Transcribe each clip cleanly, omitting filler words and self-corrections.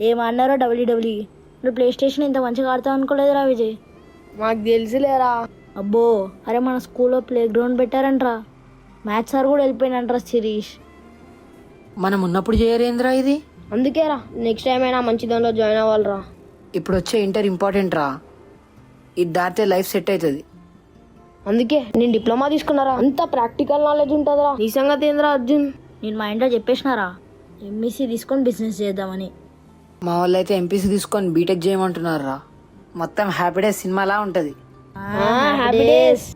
ఏమన్నారో డబ్ల్యూడబ్ల్యూ నువ్వు play station ఇంత మంచిగా ఆడతావు అనుకోలేదురా విజయ్. మాకు తెలుసులేరా. అబ్బో, అరే మన స్కూల్లో ప్లే గ్రౌండ్ పెట్టారంట్రా. మ్యాథ్స్ సార్ కూడా వెళ్ళిపోయినంట్రా శిరీష్. మనం ఉన్నప్పుడు చేయరేంద్రా ఇది. అందుకేరా నెక్స్ట్ టైం అయినా మంచి దానిలో జాయిన్ అవ్వాలిరా. ఇప్పుడు వచ్చే ఇంటర్ ఇంపార్టెంట్ రా, ఇది దాటితే లైఫ్ సెట్ అవుతుంది. అందుకే నేను డిప్లొమా తీసుకున్నారా, అంత ప్రాక్టికల్ నాలెడ్జ్ ఉంటుందిరా. నీ సంగతి ఏంద్రా అర్జున్? నేను మా ఇంట్లో చెప్పేసినారా ఎంఈసీ తీసుకొని బిజినెస్ చేద్దామని. మా వాళ్ళు అయితే ఎంపీసీ తీసుకొని బీటెక్ చేయమంటున్నారు రా. మొత్తం హ్యాపీ డేస్ సినిమాలా ఉంటుంది. Happy days.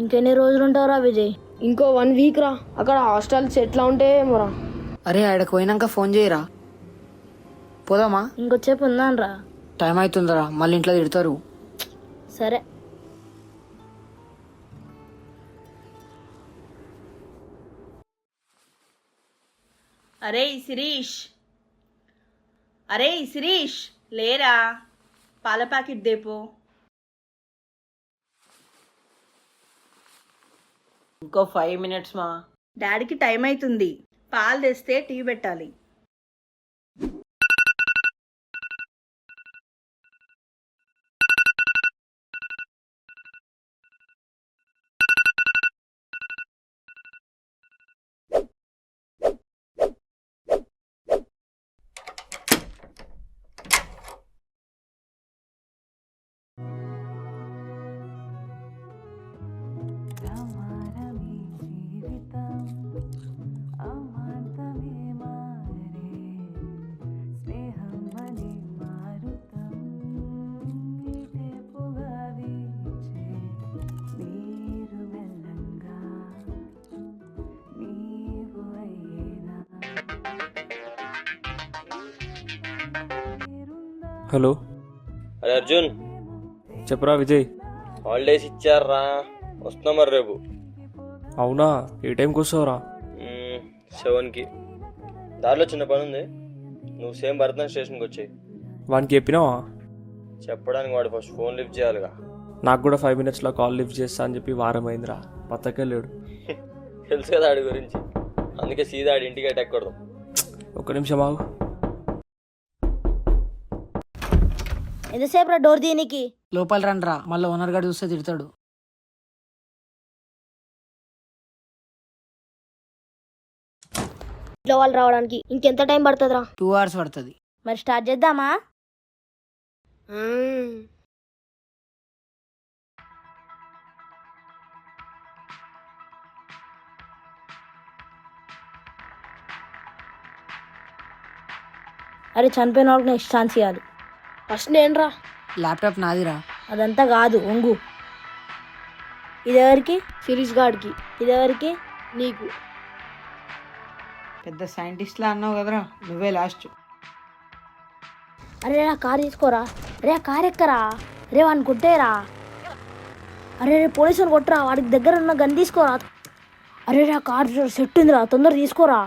ఇంకెన్ని రోజులు ఉంటావురా విజయ్? ఇంకో 1 వీక్ రా. అక్కడ హాస్టల్స్ ఎట్లా ఉంటాయేమోరా. అరే ఆడకు పోయినాక ఫోన్ చేయరా, పోదామా? ఇంకొచ్చేపు ఉందానరా. టైం అవుతుందిరా, మళ్ళీ ఇంట్లో తిడతారు. సరే. అరే శిరీష్, అరే శిరీష్ లేరా, పాల ప్యాకెట్ దేపో. ఇంకో 5 మినిట్స్ మా. డాడీకి టైం అవుతుంది, పాలు తెస్తే టీ పెట్టాలి. హలో. అరే అర్జున్, చెప్పరా విజయ్. హాలిడేస్ ఇచ్చారా, వస్తున్నా మరి రేపు. అవునా, ఏ టైంకి వస్తావురా? 7కి. దారిలో చిన్న పని ఉంది, నువ్వు సేమ్ భరతన్ స్టేషన్కి వచ్చాయి. వానికి చెప్పినావా? చెప్పడానికి వాడు ఫస్ట్ ఫోన్ లిఫ్ట్ చేయాలిగా. నాకు కూడా 5 మినిట్స్లో కాల్ లిఫ్ట్ చేస్తా అని చెప్పి వారం అయిందిరా, పత్తకెళ్ళాడు. తెలుసు కదా ఆడి గురించి, అందుకే సీదా ఆడి ఇంటికి అటాక్ కొడదాం. ఒక్క నిమిషం ఆగు. ఎంతసేపు రా డోర్ దీనికి? లోపల రండి రా, మళ్ళీ ఓనర్ గారు చూస్తే తిడతాడు. ఇంట్లో వాళ్ళు రావడానికి ఇంకెంత టైం పడుతుందిరా? 2 hours పడుతుంది. మరి స్టార్ట్ చేద్దామా? అరే చనిపోయిన వాళ్ళకి నెక్స్ట్ ఛాన్స్ ఇవ్వాలి. ఫస్ట్ నేనురా. ల్యాప్టాప్ నాదిరా. అదంతా కాదు, ఒంగు. ఇదెవరికి? సిరీస్ గాడికి. ఇదెవరికి? నీకు. పెద్ద సైంటిస్ట్లా అన్నావు కదరా, నువ్వే లాస్ట్. అరే ఆ కార్ తీసుకోరా. అరే ఆ కార్ ఎక్కరా. అరే వాడిని కొట్టేరా. అరే రే పోలీసుని కొట్టరా, వాడికి దగ్గర ఉన్న గన్ తీసుకోరా. అరే ఆ కార్ సెట్ ఉందిరా, తొందర తీసుకోరా.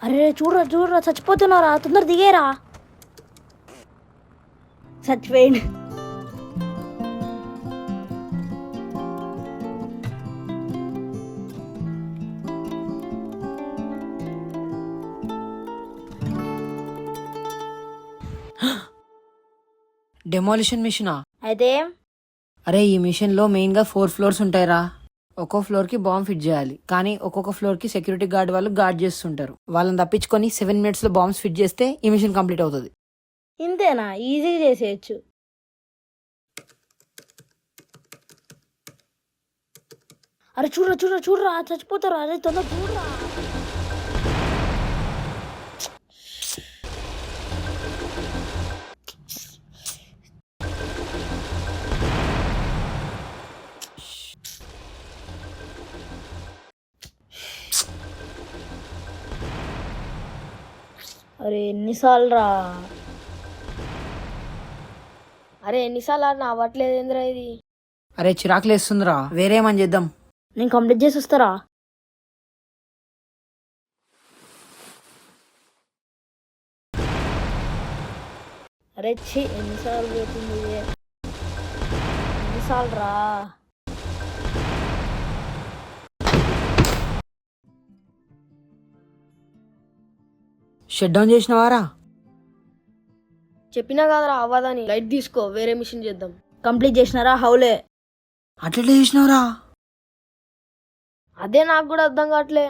అరే చూడరా చూడరా, చచ్చిపోతున్నారా, తొందర దిగేరా. చచ్చిపోయింది. డెమాలిషన్ మిషనా? అయితే అరే ఈ మిషన్ లో మెయిన్ గా 4 floors ఉంటాయిరా. ఒక్కో ఫ్లోర్ కి బాంబ్ ఫిట్ చేయాలి, కానీ ఒక్కొక్క ఫ్లోర్ కి సెక్యూరిటీ గార్డ్ వాళ్ళు గార్డ్ చేస్తుంటారు. వాళ్ళని తప్పించుకొని 7 minutes లో బాంబ్స్ ఫిట్ చేస్తే ఈ మిషన్ కంప్లీట్ అవుతుంది. ఇంతేనా? ఈజీగా చేసేయచ్చు. అరే చూడరా చూడరా చూడరా, చచ్చిపోతారా. అరే తొందర చూడరా. అరే ఎన్నిసార్లు రా. అరే ఎన్నిసార్లు ఆడినా అవ్వట్లేదు ఏంద్రా ఇది? అరే చిరాకులు వేస్తుందిరా, వేరేమని చేద్దాం. నేను కంప్లీట్ చేసి వస్తారా. అరే ఛీ, ఎన్నిసార్లు పోతుంది, ఎన్నిసార్లు రా. షట్ డౌన్ చేసినవారా? చెప్పినా కదరా అవ్వదని, లైట్ తీసుకో, వేరే మిషన్ చేద్దాం. కంప్లీట్ చేసినారా? హౌలే. అట్లెట్లా చేసినవరా? అదే నాకు కూడా అర్థం కావట్లే.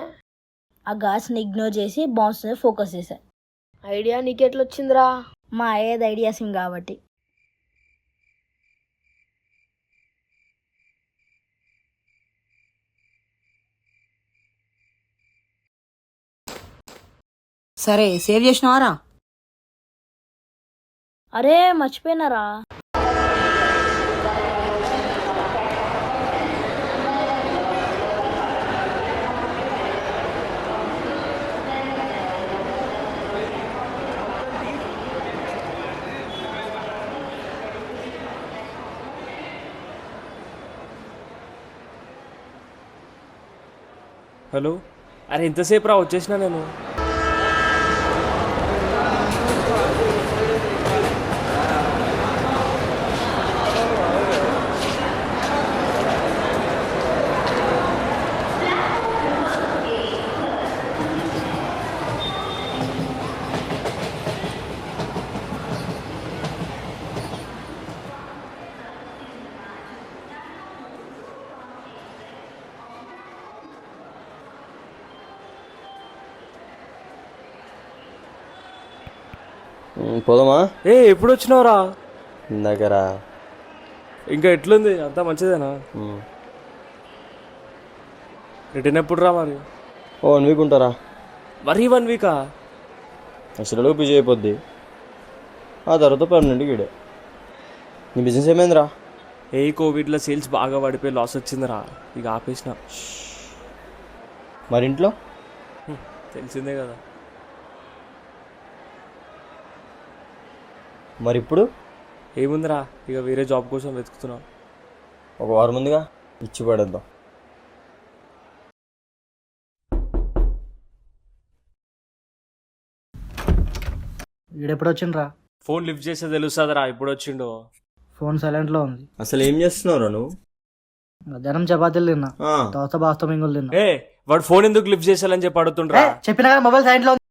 ఆ గాస్ని ఇగ్నోర్ చేసి బాంబ్స్ మీద ఫోకస్ చేశా. ఐడియా నీకెట్లొచ్చిందిరా? మా ఏది ఐడియాస్ కాబట్టి. సరే సేవ్ చేసినవారా? అరే మర్చిపోయినారా. హలో, అరే ఎంతసేపు రా, వచ్చేసినా నేను. పోదామా? ఏ ఎప్పుడు వచ్చినావురా? దగ్గర ఇంకా ఎట్లుంది, అంతా మంచిదేనా? రిటర్న్ ఎప్పుడు రా మరి? 1 వీక్ ఉంటారా? మరీ 1 వీకా? అసలు పిజి అయిపోద్ది, ఆ తర్వాత పర్మనెంట్ గీడే. నీ బిజినెస్ ఏమైందిరా? కోవిడ్లో సేల్స్ బాగా పడిపోయి లాస్ వచ్చిందిరా, ఇక ఆపేసిన. మరి ఇంట్లో తెలిసిందే కదా. మరి ఇప్పుడు ఏముందిరా, ఇక వేరే జాబ్ కోసం వెతుకుతున్నా. 1 వారం ముందుగా ఇచ్చి పడేద్దాం. ఈడెప్పుడు వచ్చిండ్రా? ఫోన్ లిఫ్ట్ చేస్తే తెలుస్తుందిరా ఇప్పుడు వచ్చిండో. ఫోన్ సైలెంట్లో ఉంది. అసలు ఏం చేస్తున్నావురా నువ్వు? మధ్యాహ్నం చపాతీలు తిన్నా, తర్వాత బాస్తో మింగులు తిన్నా. వాడు ఫోన్ ఎందుకు లిఫ్ట్ చేసేయాలని చెప్పి అడుగుతుండ్రా? చెప్పినా కదా మొబైల్ సైలెంట్లో ఉంది.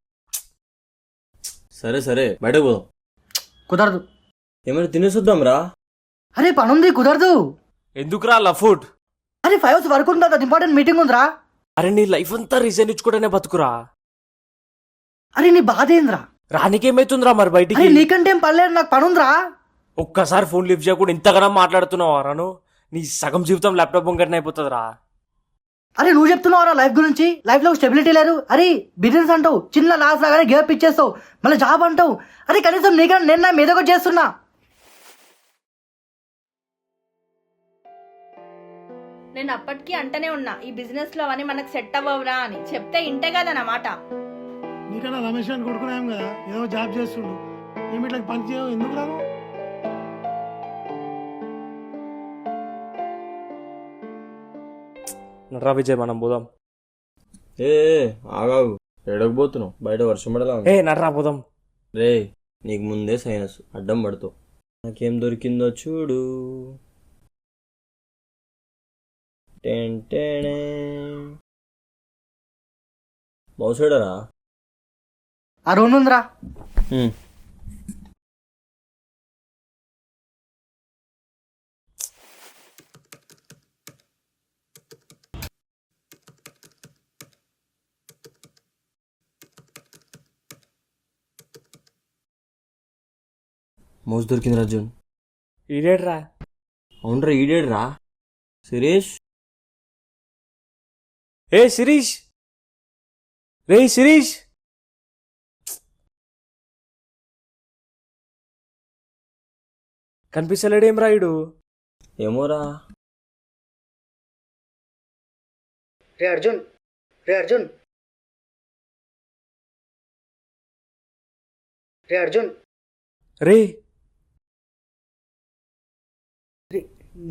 సరే సరే బయటకు పోదాం. కుదరదు. ఏమైనా తినేసొద్దాం రా. అరే పనుంది, కుదరదు. ఎందుకురా లఫుడ్? అరే 5 hours వర్క్ ఉందా, ఇంపార్టెంట్ మీటింగ్ ఉందిరా. అరే నీ లైఫ్ అంతా రీజన్ ఇచ్చుకుంటేనే బతుకురా. అరే నీ బాధ ఏంద్రా? రానికేమైతుందిరా మరి బయటికి? అరే నీకంటే ఏం పర్లేదు, నాకు పనుందిరా. ఒక్కసారి ఫోన్ లిఫ్ట్ చేయకుండా ఇంతగానో మాట్లాడుతున్నావా రాను? నీ సగం జీవితం ల్యాప్టాప్ ముంగట్నే అయిపోతుందిరా. అరే నువ్వు చెప్తున్నావురా లైఫ్ గురించి, లైఫ్ లో స్టెబిలిటీ లేదు. అరే బిజినెస్ అంటావు, చిన్న లాస్ లాగానే గేప్ ఇచ్చేస్తావు, మళ్ళీ జాబ్ అంటావు. అరే కనీసం నీకన్నా నేను నా మీద ఒకటి చేస్తున్నా. నేను అప్పటికీ అంటనే ఉన్నా, ఈ బిజినెస్ లో అవన్నీ మనకు సెట్ అవ్వవురా అని. చెప్తే ఇంటే కదా నా మాట. నీకన్నా రమేష్ అని కొడుకున్నాం కదా, ఏదో జాబ్ చేస్తుండు, ఏమి ఇట్లా పని చేయవు, ఎందుకు రాను? నట్రా విజయ్, మనం పోదాం. ఏ ఆగాగు, ఎడకపోతున్నావు, బయట వర్షం పడలా. నట్రా పోదాం. రే నీకు ముందే సైనస్, అడ్డం పడతావు. నాకేం దొరికిందో చూడు. మౌసడరా? ఆ రూమ్ ఉందిరా. మౌస్ దొరికింది రాజున్. ఈడేడ్రా? అవునరా ఈడేడ్రా. సురేష్, శిరీష్, రే శిరీష్. కనిపిస్తలేడేం రాయుడు? ఏమోరా. రే అర్జున్, రే అర్జున్, రే అర్జున్. రే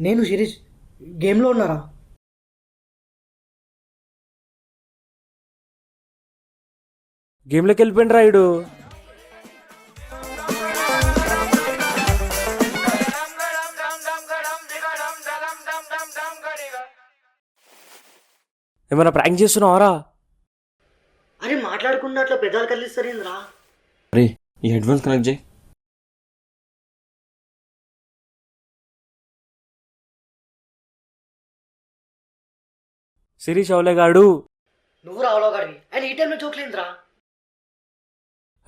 నేను శిరీష్ గేమ్లో ఉన్నారా? గేమ్లోకి వెళ్ళిపోయింది రాయుడు. ఏమైనా ప్రాంక్ చేస్తున్నావారా? అరే మాట్లాడుకుంటా లేకుండా అట్లా పెదాలు కదిలిస్తారేంద్రా? అరే ఈ హెడ్ ఫోన్స్ కనెక్ట్ చేయి. శిరీష్ అవలేగాడు. నువ్వు రావులో గాడివి ఆయన ఈ టైంలో చూడలేదురా.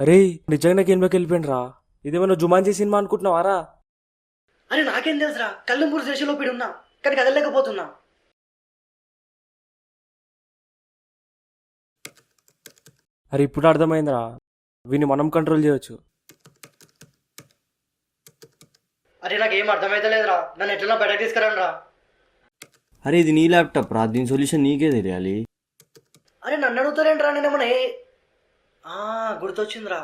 అరే నిజంగా గేమ్లోకి వెళ్ళిపోయిండ్రా. ఇదేమన్నా జుమాన్జీ సినిమా అనుకుంటున్నావారా? అరే నాకేం తెలుసురా, కళ్ళు మూడు దేశంలో ఉన్నా కానీ కదలలేకపోతున్నా. అరే ఇప్పుడు అర్థమైందిరా, వీని మనం కంట్రోల్ చేయొచ్చు. అరే నాకేం అర్థమైతలేదురా, నన్ను ఎట్లా బయటకు తీసుకురండి రా. అరే ఇది నీ ల్యాప్టాప్ రా, దీని సొల్యూషన్ నీకే తెలియాలి. అరే నన్ను అడుగుతారేంట్రా, నేనేమన్నా గుర్తొచ్చిందిరా,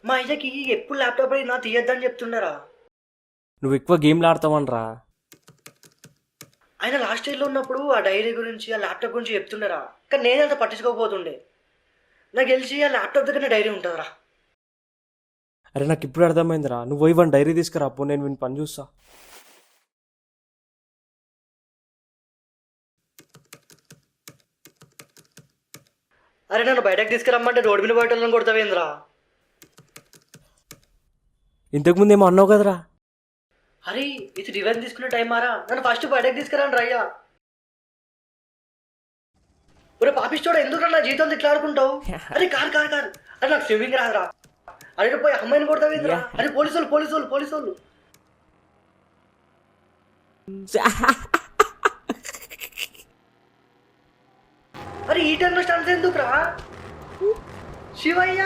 మా అయ్యకి ఎప్పుడు ల్యాప్టాప్ అయినా తీయద్దని చెప్తుండరా. నువ్వు ఎక్కువ గేమ్లు ఆడతావనరా. ఆయన లాస్ట్ ఇయర్లో ఉన్నప్పుడు ఆ డైరీ గురించి ఆ ల్యాప్టాప్ గురించి చెప్తుండరా, కానీ నేనంత పట్టించుకోకపోతుండే. నాకు తెలిసి ఆ ల్యాప్టాప్ దగ్గర డైరీ ఉంటుందిరా. అరే నాకు ఇప్పుడు అర్థమైందిరా, నువ్వు పోయి వన్ డైరీ తీసుకురా, అప్పుడు నేను వీని పని చూస్తా. అరే నన్ను బయటకు తీసుకురమ్మంటే రోడ్డు మీద బయట కొడతావేంద్రా? ఇంతకుముందు ఏమో అన్నావు కదరా. అరే ఇది రివెంజ్ తీసుకునే టైం మారా, నన్ను ఫస్ట్ బయటకు తీసుకురాను రయ్యా. ఒరే పాపిస్తోడు ఎందుకు నా జీవితం ఇట్లా ఆడుకుంటావు? అరే కారు కారు కారు, అరే నాకు స్విమ్మింగ్ రాదురా. అరే పోయి అమ్మాయిని కొడతావేంద్రా? అరే పోలీసులు పోలీసులు పోలీసులు. అరే ఈ టైంలో స్టాండ్స్ ఎందుకురా? శివయ్య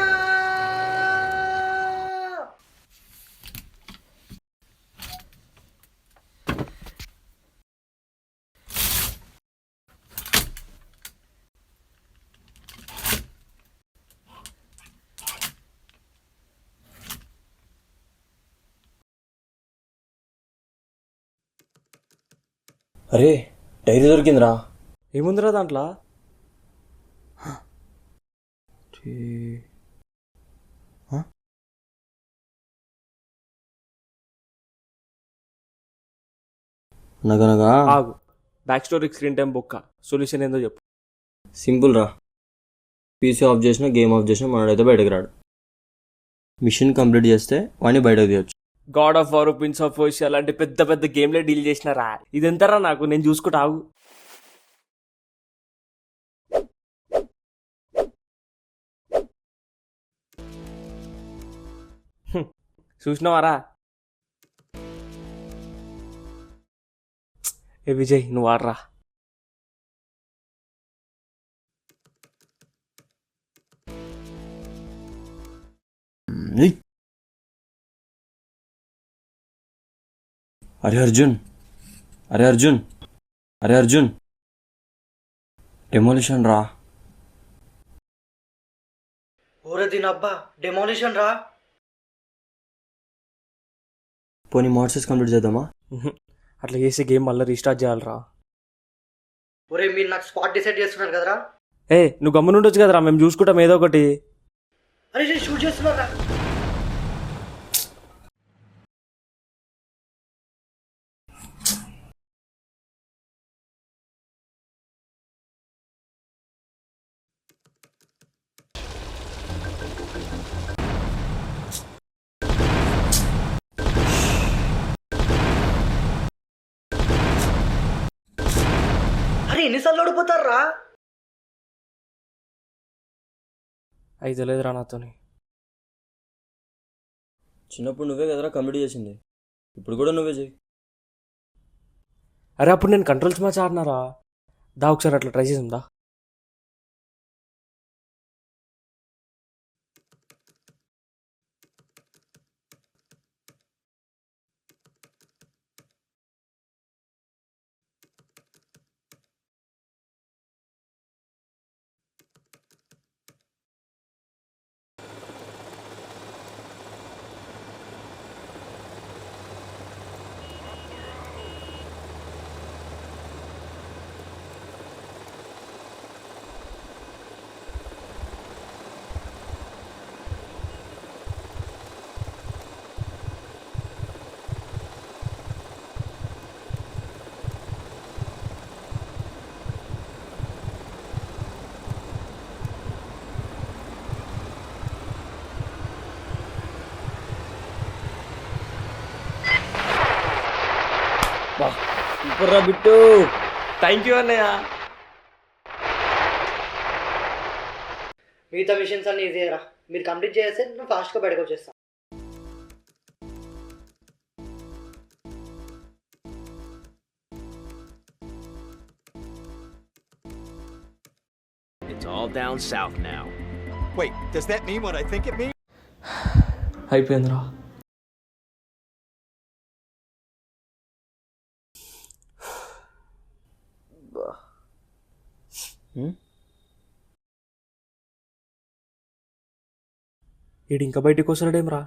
అరే డైరీ దొరికిందిరా. ఏముందిరా దాంట్లో? అనగనగా ఆగు, బ్యాక్ స్టోరీ స్క్రీన్ టైం బొక్క. సొల్యూషన్ ఏందో చెప్పు. సింపుల్ రా, పీసీ ఆఫ్ చేసినా గేమ్ ఆఫ్ చేసినా మనడైతే బయటకు రాడు. మిషన్ కంప్లీట్ చేస్తే వాడిని బయటకు తీయచ్చు. God of war, prince of Persia అలాంటి పెద్ద పెద్ద గేమ్లే డీల్ చేసినారా. ఇదెంతరా నాకు, నేను చూసుకుంటా. ఆగు. చూసినావారా? ఏ విజయ్ నువ్వు ఆడరా. అరే అర్జున్, అరే అర్జున్, అరే అర్జున్, డెమోలిషన్ రా. ఓరే దీని అబ్బా డెమోలిషన్ రా. పోనీ మోడ్సెస్ కంప్లీట్ చేద్దామా? అట్లా చేసే గేమ్ మళ్ళీ రీస్టార్ట్ చేయాలరా. ఒరే మీరు నాకు స్పాట్ డిసైడ్ చేస్తున్నారు కదరా. ఏ నువ్వు గమ్మునుండొచ్చు కదరా, మేము చూసుకుంటాం ఏదో ఒకటి. అరే షూట్ చేస్తున్నారా? అరే ఎన్నిసార్లు ఓడిపోతారా? అయితే లేదురా నాతోని. చిన్నప్పుడు నువ్వే కదరా కంప్లీట్ చేసింది, ఇప్పుడు కూడా నువ్వే చేయి. అరే అప్పుడు నేను కంట్రోల్స్ మ్యాచ్ ఆడినారా. దా ఒకసారి అట్లా ట్రై చేసిందా. సూపర్ రా బిట్టు. థ్యాంక్ యూ అన్నయ్య. మిగతా మిషన్స్ అన్ని ఈజీ రా, మీరు కంప్లీట్ చేస్తే నేను ఫాస్ట్గా బయటకు వచ్చేస్తాను. It's all down south now. Wait, does that mean what I think it means? అయిపోయిందిరా. ఈడు ఇంకా బయటికి వస్తున్నాడేం రా?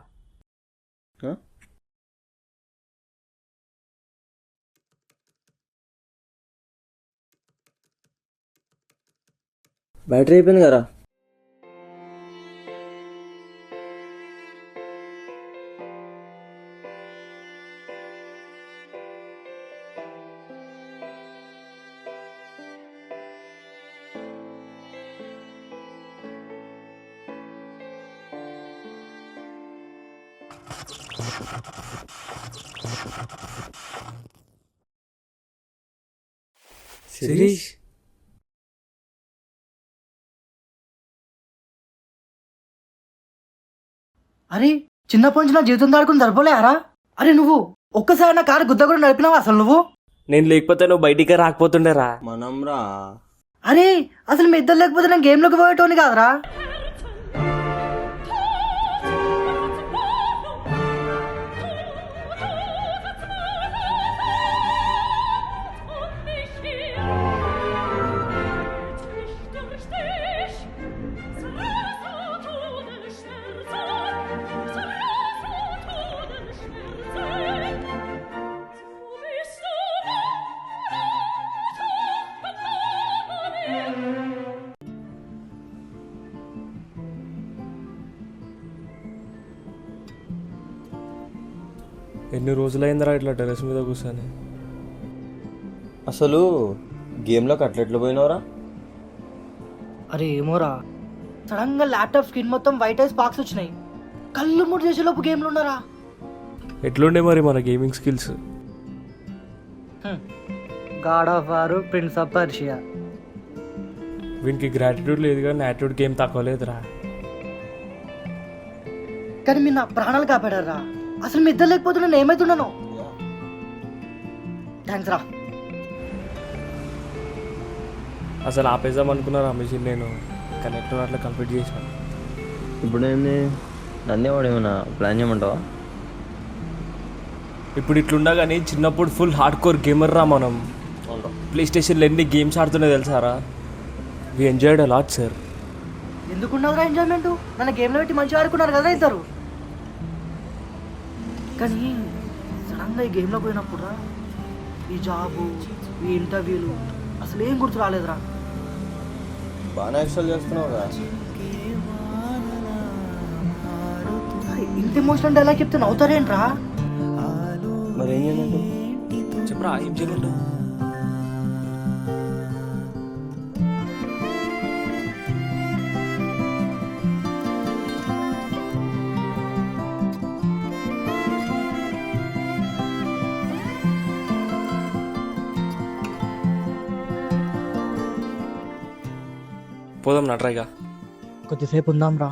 బ్యాటరీ అయిపోయింది కదా. శిరీష్, అరే చిన్నప్పటి నుంచి నా జీవితం దాడుకుని సరిపోలేరా? అరే నువ్వు ఒక్కసారి నా కారు గుద్ద కూడా నడిపినావా అసలు నువ్వు? నేను లేకపోతే నువ్వు బయటికి రాకపోతుండేరా. మనం రా. అరే అసలు మీ ఇద్దరు లేకపోతే నేను గేమ్లోకి పోయేటోని కాదురా. ఎన్ని రోజులైందిరా ఇట్లా టెరెస్ మీద కూర్చొని? అసలు గేమ్లోకి అట్లెట్లు పోయినవరా? అరే ఏమోరా, సడన్ గా ల్యాప్టాప్ స్క్రీన్ మొత్తం వైట్ ఐస్ పాక్స్ వచ్చినాయి. కళ్ళు మూడు చేసేలోపు గేమ్లు ఉన్నారా? ఎట్లుండే మరి మన gaming skills? God of war, prince of Persia. వీనికి గ్రాటిట్యూడ్ లేదు కానీ యాటిట్యూడ్ గేమ్ తక్కువ లేదురా. కానీ మీరు నా ప్రాణాలు కాపాడారా. అసలు మీ ఇద్దరు లేకపోతే నేను ఏమైతున్నాను? థ్యాంక్స్ రా. అసలు ఆపేద్దాం అనుకున్నారు ఆ మిషన్, నేను కనెక్టర్ అట్లా కంప్లీట్ చేసాను. ఇప్పుడు ఏంది, నన్నే వాడు ఏమన్నా ప్లాన్ చేయమంటావా? ఇప్పుడు ఇట్లుండా కానీ చిన్నప్పుడు ఫుల్ హార్డ్ కోర్ గేమర్ రా మనం. ప్లే స్టేషన్లో ఎన్ని గేమ్స్ ఆడుతున్నాయి తెలుసారా? We enjoyed a lot sir. ఎందుకున్నదిరా ఎంజాయ్మెంట్? నన్ను గేమ్లో పెట్టి మంచిగా ఆడుకున్నారు కదా ఇద్దరు. కానీ సడన్గా ఈ గేమ్లో పోయినప్పుడు రా, ఈ జాబు, ఈ ఇంటర్వ్యూలు అసలు ఏం గుర్తు రాలేదురా. బాగానే ఎక్స్ట్రా చేస్తున్నావు కదా. ఇంత ఎమోషనల్ డైలాగ్ చెప్తే నవ్వుతారేంట్రా? మరి ఏం చేయమంటావు? చెప్పరా ఏం చేయమంటావు? పోదాం నట్రాయిగా. కొద్దిసేపు ఉందాం రా.